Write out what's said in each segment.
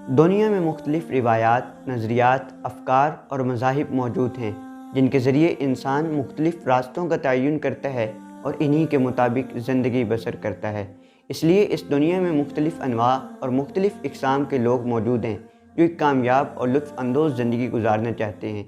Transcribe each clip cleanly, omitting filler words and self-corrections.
دنیا میں مختلف روایات، نظریات، افکار اور مذاہب موجود ہیں جن کے ذریعے انسان مختلف راستوں کا تعین کرتا ہے اور انہی کے مطابق زندگی بسر کرتا ہے۔ اس لیے اس دنیا میں مختلف انواع اور مختلف اقسام کے لوگ موجود ہیں جو ایک کامیاب اور لطف اندوز زندگی گزارنا چاہتے ہیں۔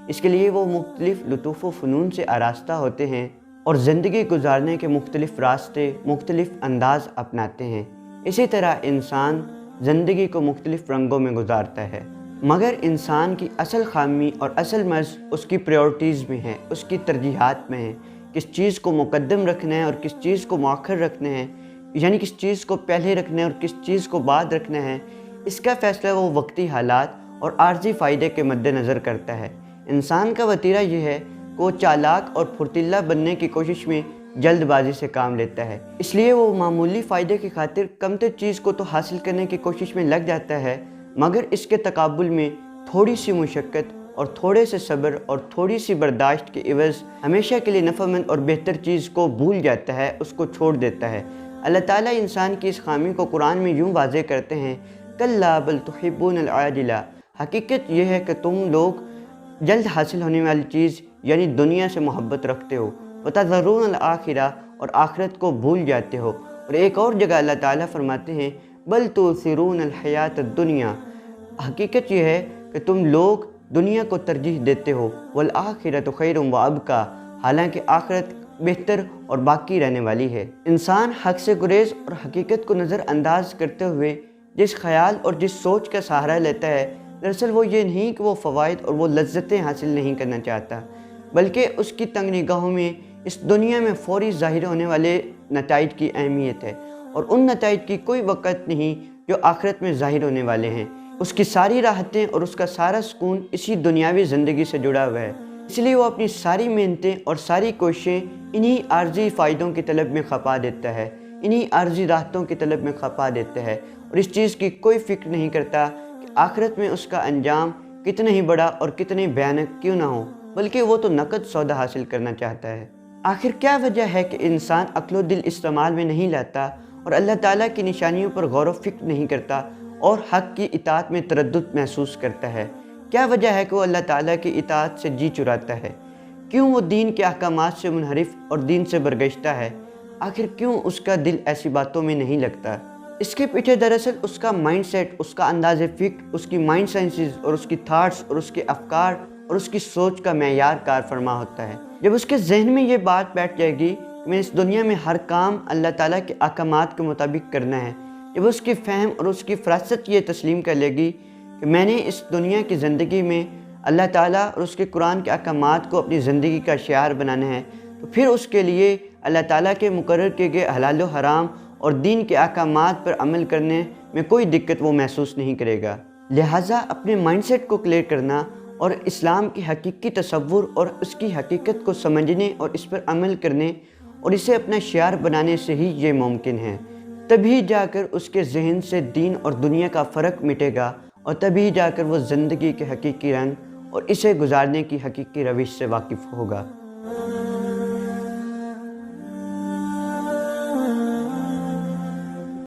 اس کے لیے وہ مختلف لطف و فنون سے آراستہ ہوتے ہیں اور زندگی گزارنے کے مختلف راستے، مختلف انداز اپناتے ہیں۔ اسی طرح انسان زندگی کو مختلف رنگوں میں گزارتا ہے، مگر انسان کی اصل خامی اور اصل مرض اس کی پریورٹیز میں ہے، اس کی ترجیحات میں ہے۔ کس چیز کو مقدم رکھنا ہے اور کس چیز کو مؤخر رکھنا ہے، یعنی کس چیز کو پہلے رکھنا ہے اور کس چیز کو بعد رکھنا ہے، اس کا فیصلہ وہ وقتی حالات اور عارضی فائدے کے مد نظر کرتا ہے۔ انسان کا وتیرہ یہ ہے کہ وہ چالاک اور پھرتیلا بننے کی کوشش میں جلد بازی سے کام لیتا ہے، اس لیے وہ معمولی فائدے کی خاطر کمتر چیز کو تو حاصل کرنے کی کوشش میں لگ جاتا ہے، مگر اس کے تقابل میں تھوڑی سی مشقت اور تھوڑے سے صبر اور تھوڑی سی برداشت کے عوض ہمیشہ کے لیے نفع مند اور بہتر چیز کو بھول جاتا ہے، اس کو چھوڑ دیتا ہے۔ اللہ تعالیٰ انسان کی اس خامی کو قرآن میں یوں واضح کرتے ہیں، کَلَّا بَلْ تُحِبُّونَ الْعَاجِلَةَ، حقیقت یہ ہے کہ تم لوگ جلد حاصل ہونے والی چیز یعنی دنیا سے محبت رکھتے ہو، وَتَذَرُونَ الْآخِرَةَ، اور آخرت کو بھول جاتے ہو۔ اور ایک اور جگہ اللہ تعالیٰ فرماتے ہیں، بَلْ تُؤْثِرُونَ الْحَيَاةَ الدُّنْيَا، حقیقت یہ ہے کہ تم لوگ دنیا کو ترجیح دیتے ہو، وَالْآخِرَةُ خَيْرٌ وَأَبْقَىٰ، حالانکہ آخرت بہتر اور باقی رہنے والی ہے۔ انسان حق سے گریز اور حقیقت کو نظر انداز کرتے ہوئے جس خیال اور جس سوچ کا سہارا لیتا ہے، دراصل وہ یہ نہیں کہ وہ فوائد اور وہ لذتیں حاصل نہیں کرنا چاہتا، بلکہ اس کی تنگ نگاہوں میں اس دنیا میں فوری ظاہر ہونے والے نتائج کی اہمیت ہے، اور ان نتائج کی کوئی وقت نہیں جو آخرت میں ظاہر ہونے والے ہیں۔ اس کی ساری راحتیں اور اس کا سارا سکون اسی دنیاوی زندگی سے جڑا ہوا ہے، اس لیے وہ اپنی ساری محنتیں اور ساری کوششیں انہی عارضی فائدوں کی طلب میں کھپا دیتا ہے، انہی عارضی راحتوں کی طلب میں کھپا دیتا ہے، اور اس چیز کی کوئی فکر نہیں کرتا کہ آخرت میں اس کا انجام کتنا ہی بڑا اور کتنے بھیانک کیوں نہ ہو، بلکہ وہ تو نقد سودا حاصل کرنا چاہتا ہے۔ آخر کیا وجہ ہے کہ انسان عقل و دل استعمال میں نہیں لاتا اور اللہ تعالیٰ کی نشانیوں پر غور و فکر نہیں کرتا اور حق کی اطاعت میں تردد محسوس کرتا ہے؟ کیا وجہ ہے کہ وہ اللہ تعالیٰ کی اطاعت سے جی چراتا ہے؟ کیوں وہ دین کے احکامات سے منحرف اور دین سے برگشتہ ہے؟ آخر کیوں اس کا دل ایسی باتوں میں نہیں لگتا؟ اس کے پیچھے دراصل اس کا مائنڈ سیٹ، اس کا انداز فکر، اس کی مائنڈ سائنسز اور اس کی تھاٹس اور اس کے افکار اور اس کی سوچ کا معیار کار فرما ہوتا ہے۔ جب اس کے ذہن میں یہ بات بیٹھ جائے گی کہ میں اس دنیا میں ہر کام اللہ تعالیٰ کے احکامات کے مطابق کرنا ہے، جب اس کی فہم اور اس کی فراست یہ تسلیم کر لے گی کہ میں نے اس دنیا کی زندگی میں اللہ تعالیٰ اور اس کے قرآن کے احکامات کو اپنی زندگی کا شعار بنانا ہے، تو پھر اس کے لیے اللہ تعالیٰ کے مقرر کیے گئے حلال و حرام اور دین کے احکامات پر عمل کرنے میں کوئی دقت وہ محسوس نہیں کرے گا۔ لہٰذا اپنے مائنڈ سیٹ کو کلیئر کرنا اور اسلام کی حقیقی تصور اور اس کی حقیقت کو سمجھنے اور اس پر عمل کرنے اور اسے اپنا شعار بنانے سے ہی یہ ممکن ہے۔ تبھی جا کر اس کے ذہن سے دین اور دنیا کا فرق مٹے گا، اور تبھی جا کر وہ زندگی کے حقیقی رنگ اور اسے گزارنے کی حقیقی روش سے واقف ہوگا۔